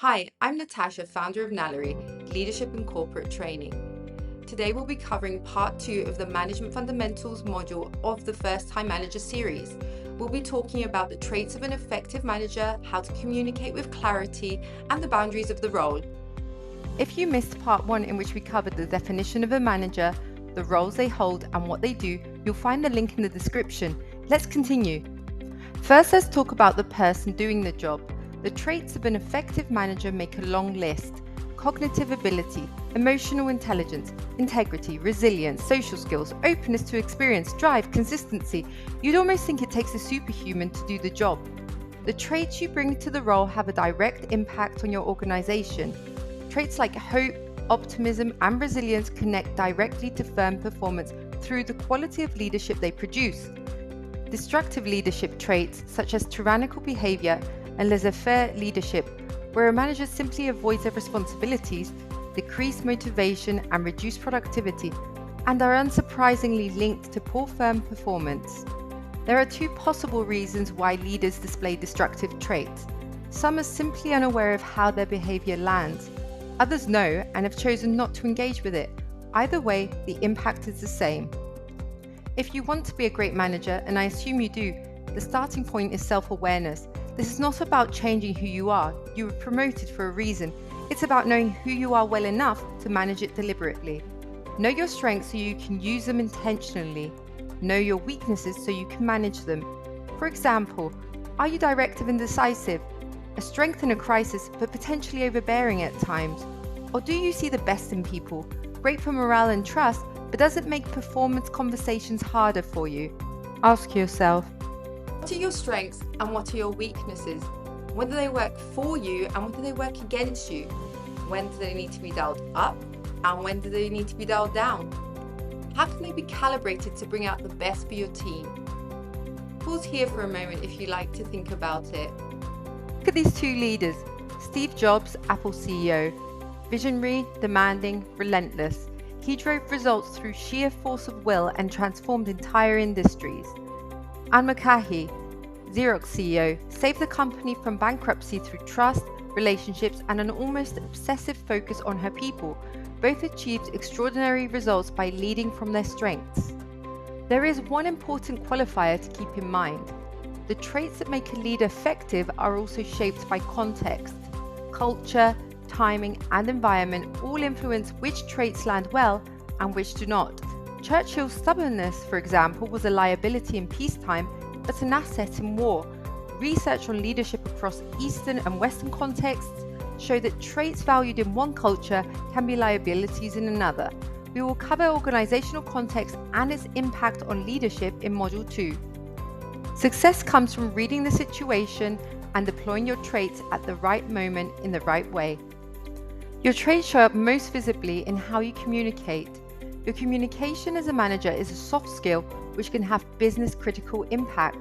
Hi, I'm Natasha, founder of Nallery, Leadership and Corporate Training. Today we'll be covering part 2 of the Management Fundamentals module of the First Time Manager series. We'll be talking about the traits of an effective manager, how to communicate with clarity, and the boundaries of the role. If you missed part 1 in which we covered the definition of a manager, the roles they hold and what they do, you'll find the link in the description. Let's continue. First, let's talk about the person doing the job. The traits of an effective manager make a long list: cognitive ability, emotional intelligence, integrity, resilience, social skills, openness to experience, drive, consistency. You'd almost think it takes a superhuman to do the job. The traits you bring to the role have a direct impact on your organization. Traits like hope, optimism, and resilience connect directly to firm performance through the quality of leadership they produce. Destructive leadership traits, such as tyrannical behavior and laissez-faire leadership, where a manager simply avoids their responsibilities, decrease motivation and reduce productivity, and are unsurprisingly linked to poor firm performance. There are two possible reasons why leaders display destructive traits. Some are simply unaware of how their behavior lands. Others know and have chosen not to engage with it. Either way, the impact is the same. If you want to be a great manager, and I assume you do, the starting point is self-awareness. This is not about changing who you are. You were promoted for a reason. It's about knowing who you are well enough to manage it deliberately. Know your strengths so you can use them intentionally. Know your weaknesses so you can manage them. For example, are you directive and decisive? A strength in a crisis, but potentially overbearing at times? Or do you see the best in people? Great for morale and trust, but does it make performance conversations harder for you? Ask yourself, what are your strengths and what are your weaknesses? When do they work for you and when do they work against you? When do they need to be dialed up and when do they need to be dialed down? How can they be calibrated to bring out the best for your team? Pause here for a moment if you like to think about it. Look at these two leaders. Steve Jobs, Apple CEO. Visionary, demanding, relentless. He drove results through sheer force of will and transformed entire industries. Anne McCahey, Xerox CEO, saved the company from bankruptcy through trust, relationships, and an almost obsessive focus on her people. Both achieved extraordinary results by leading from their strengths. There is one important qualifier to keep in mind. The traits that make a leader effective are also shaped by context. Culture, timing, and environment all influence which traits land well and which do not. Churchill's stubbornness, for example, was a liability in peacetime, but an asset in war. Research on leadership across Eastern and Western contexts show that traits valued in one culture can be liabilities in another. We will cover organizational context and its impact on leadership in Module 2. Success comes from reading the situation and deploying your traits at the right moment in the right way. Your traits show up most visibly in how you communicate. Your communication as a manager is a soft skill which can have business-critical impact.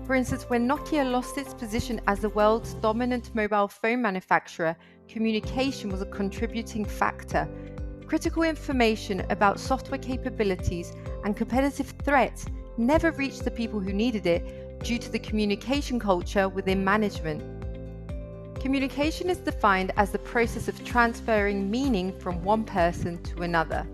For instance, when Nokia lost its position as the world's dominant mobile phone manufacturer, communication was a contributing factor. Critical information about software capabilities and competitive threats never reached the people who needed it due to the communication culture within management. Communication is defined as the process of transferring meaning from one person to another.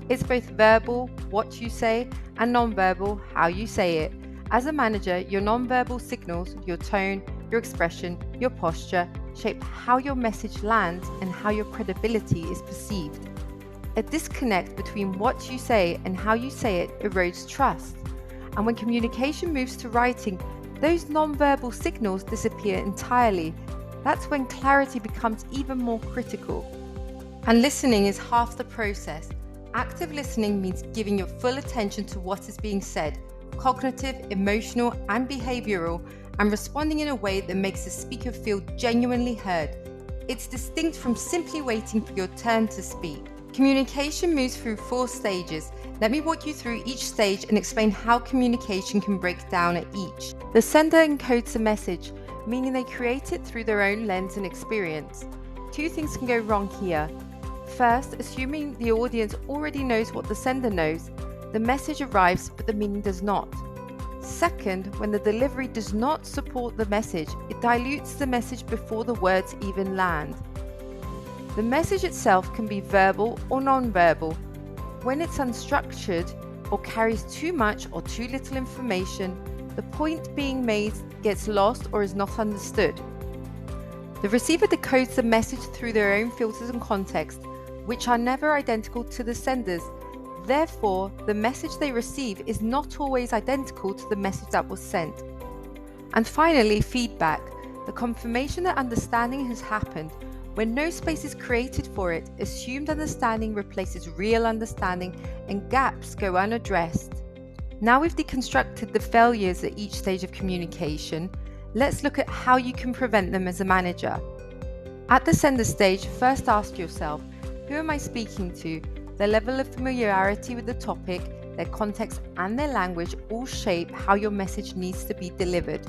It's both verbal, what you say, and non-verbal, how you say it. As a manager, your non-verbal signals, your tone, your expression, your posture, shape how your message lands and how your credibility is perceived. A disconnect between what you say and how you say it erodes trust. And when communication moves to writing, those non-verbal signals disappear entirely. That's when clarity becomes even more critical. And listening is half the process. Active listening means giving your full attention to what is being said, cognitive, emotional, and behavioral, and responding in a way that makes the speaker feel genuinely heard. It's distinct from simply waiting for your turn to speak. Communication moves through 4 stages. Let me walk you through each stage and explain how communication can break down at each. The sender encodes a message, meaning they create it through their own lens and experience. 2 things can go wrong here. First, assuming the audience already knows what the sender knows, the message arrives but the meaning does not. Second, when the delivery does not support the message, it dilutes the message before the words even land. The message itself can be verbal or non-verbal. When it's unstructured or carries too much or too little information, the point being made gets lost or is not understood. The receiver decodes the message through their own filters and context, which are never identical to the sender's. Therefore, the message they receive is not always identical to the message that was sent. And finally, feedback, the confirmation that understanding has happened. When no space is created for it, assumed understanding replaces real understanding and gaps go unaddressed. Now we've deconstructed the failures at each stage of communication, let's look at how you can prevent them as a manager. At the sender stage, first ask yourself, who am I speaking to? Their level of familiarity with the topic, their context and their language all shape how your message needs to be delivered.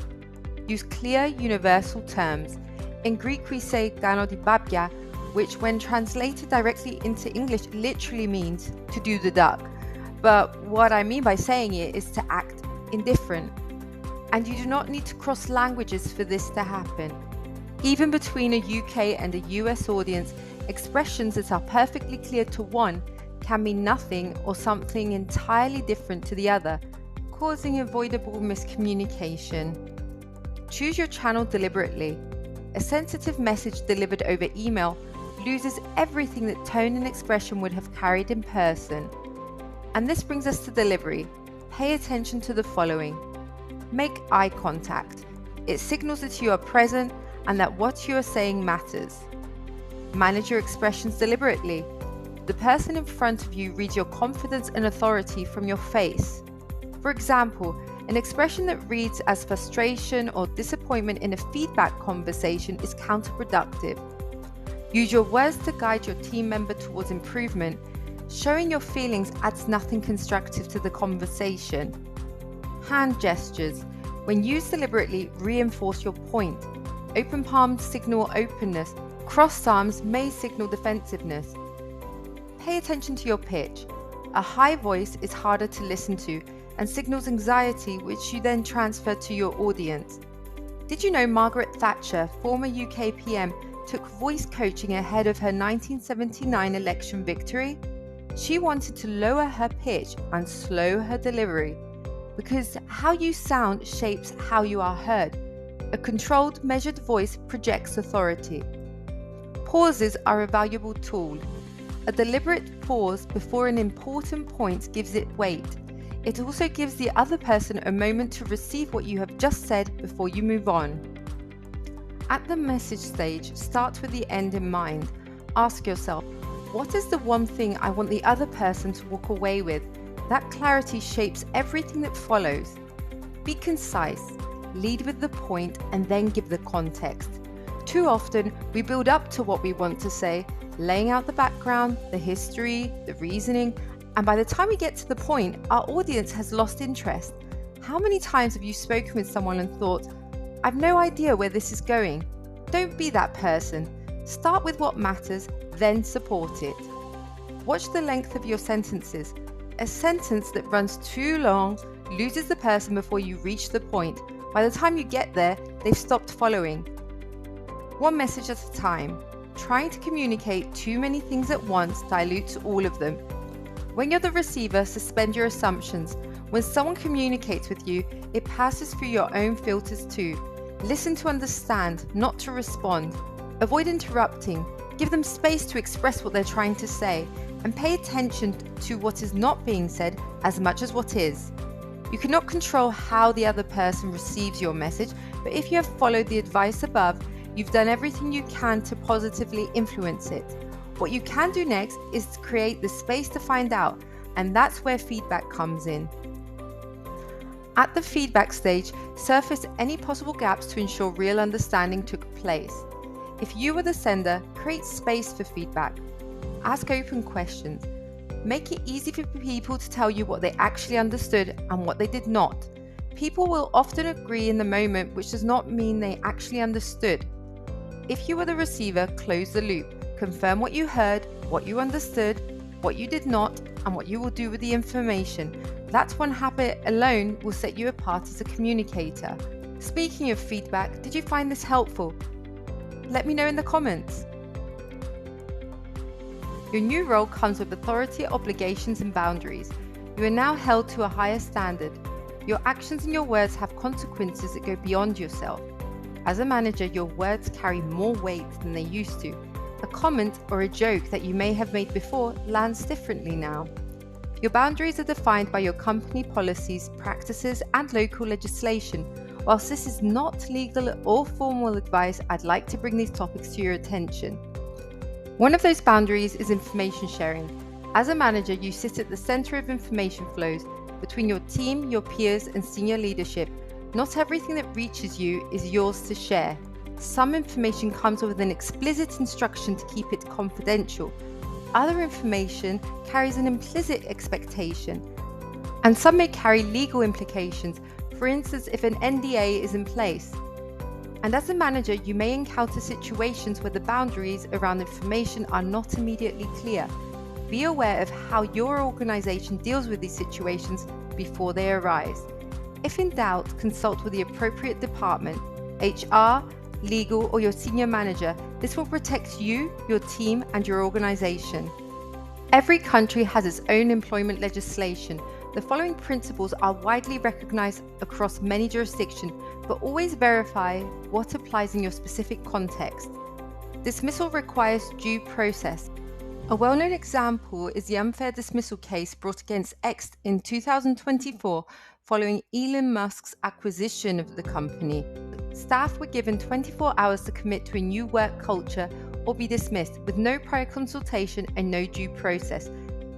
Use clear, universal terms. In Greek we say "gano di babia," which when translated directly into English literally means to do the duck. But what I mean by saying it is to act indifferent. And you do not need to cross languages for this to happen. Even between a UK and a US audience, expressions that are perfectly clear to one can mean nothing or something entirely different to the other, causing avoidable miscommunication. Choose your channel deliberately. A sensitive message delivered over email loses everything that tone and expression would have carried in person. And this brings us to delivery. Pay attention to the following. Make eye contact. It signals that you are present and that what you are saying matters. Manage your expressions deliberately. The person in front of you reads your confidence and authority from your face. For example, an expression that reads as frustration or disappointment in a feedback conversation is counterproductive. Use your words to guide your team member towards improvement. Showing your feelings adds nothing constructive to the conversation. Hand gestures, when used deliberately, reinforce your point. Open palms signal openness. Crossed arms may signal defensiveness. Pay attention to your pitch. A high voice is harder to listen to and signals anxiety, which you then transfer to your audience. Did you know Margaret Thatcher, former UK PM, took voice coaching ahead of her 1979 election victory? She wanted to lower her pitch and slow her delivery, because how you sound shapes how you are heard. A controlled, measured voice projects authority. Pauses are a valuable tool. A deliberate pause before an important point gives it weight. It also gives the other person a moment to receive what you have just said before you move on. At the message stage, start with the end in mind. Ask yourself, what is the one thing I want the other person to walk away with? That clarity shapes everything that follows. Be concise, lead with the point, and then give the context. Too often, we build up to what we want to say, laying out the background, the history, the reasoning, and by the time we get to the point, our audience has lost interest. How many times have you spoken with someone and thought, I've no idea where this is going? Don't be that person. Start with what matters, then support it. Watch the length of your sentences. A sentence that runs too long loses the person before you reach the point. By the time you get there, they've stopped following. One message at a time. Trying to communicate too many things at once dilutes all of them. When you're the receiver, suspend your assumptions. When someone communicates with you, it passes through your own filters too. Listen to understand, not to respond. Avoid interrupting. Give them space to express what they're trying to say, and pay attention to what is not being said as much as what is. You cannot control how the other person receives your message, but if you have followed the advice above, you've done everything you can to positively influence it. What you can do next is to create the space to find out, and that's where feedback comes in. At the feedback stage, surface any possible gaps to ensure real understanding took place. If you were the sender, create space for feedback. Ask open questions. Make it easy for people to tell you what they actually understood and what they did not. People will often agree in the moment, which does not mean they actually understood. If you were the receiver, close the loop. Confirm what you heard, what you understood, what you did not, and what you will do with the information. That one habit alone will set you apart as a communicator. Speaking of feedback, did you find this helpful? Let me know in the comments. Your new role comes with authority, obligations, and boundaries. You are now held to a higher standard. Your actions and your words have consequences that go beyond yourself. As a manager, your words carry more weight than they used to. A comment or a joke that you may have made before lands differently now. Your boundaries are defined by your company policies, practices, and local legislation. Whilst this is not legal or formal advice, I'd like to bring these topics to your attention. One of those boundaries is information sharing. As a manager, you sit at the center of information flows between your team, your peers, and senior leadership. Not everything that reaches you is yours to share. Some information comes with an explicit instruction to keep it confidential. Other information carries an implicit expectation, and some may carry legal implications, for instance, if an NDA is in place. And as a manager, you may encounter situations where the boundaries around information are not immediately clear. Be aware of how your organization deals with these situations before they arise. If in doubt, consult with the appropriate department, HR, legal, or your senior manager. This will protect you, your team, and your organization. Every country has its own employment legislation. The following principles are widely recognized across many jurisdictions, but always verify what applies in your specific context. Dismissal requires due process. A well-known example is the unfair dismissal case brought against X in 2024 following Elon Musk's acquisition of the company. Staff were given 24 hours to commit to a new work culture or be dismissed with no prior consultation and no due process.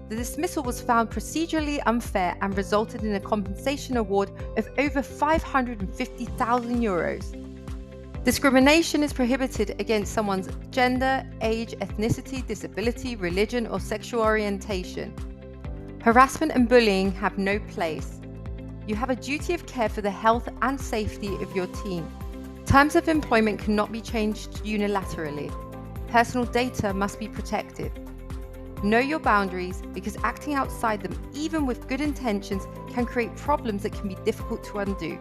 The dismissal was found procedurally unfair and resulted in a compensation award of over €550,000. Discrimination is prohibited against someone's gender, age, ethnicity, disability, religion, or sexual orientation. Harassment and bullying have no place. You have a duty of care for the health and safety of your team. Terms of employment cannot be changed unilaterally. Personal data must be protected. Know your boundaries, because acting outside them, even with good intentions, can create problems that can be difficult to undo.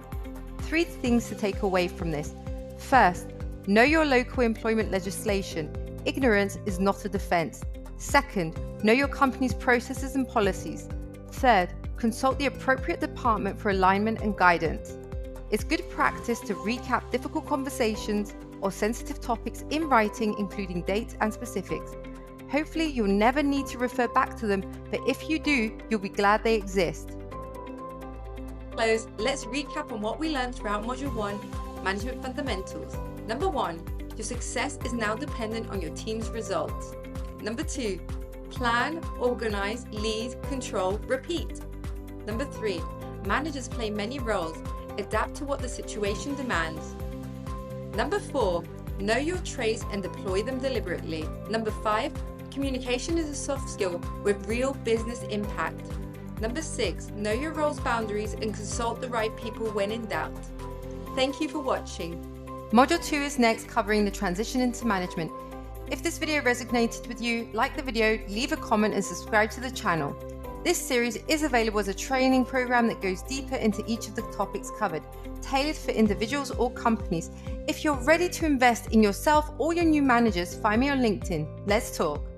3 things to take away from this. First, know your local employment legislation. Ignorance is not a defense. Second, know your company's processes and policies. Third, consult the appropriate department for alignment and guidance. It's good practice to recap difficult conversations or sensitive topics in writing, including dates and specifics. Hopefully, you'll never need to refer back to them, but if you do, you'll be glad they exist. Let's recap on what we learned throughout Module 1, Management Fundamentals. Number 1, your success is now dependent on your team's results. Number 2, plan, organize, lead, control, repeat. Number 3, managers play many roles. Adapt to what the situation demands. Number 4, know your traits and deploy them deliberately. Number 5, communication is a soft skill with real business impact. Number 6, know your role's boundaries and consult the right people when in doubt. Thank you for watching. Module 2 is next, covering the transition into management. If this video resonated with you, like the video, leave a comment and subscribe to the channel. This series is available as a training program that goes deeper into each of the topics covered, tailored for individuals or companies. If you're ready to invest in yourself or your new managers, find me on LinkedIn. Let's talk.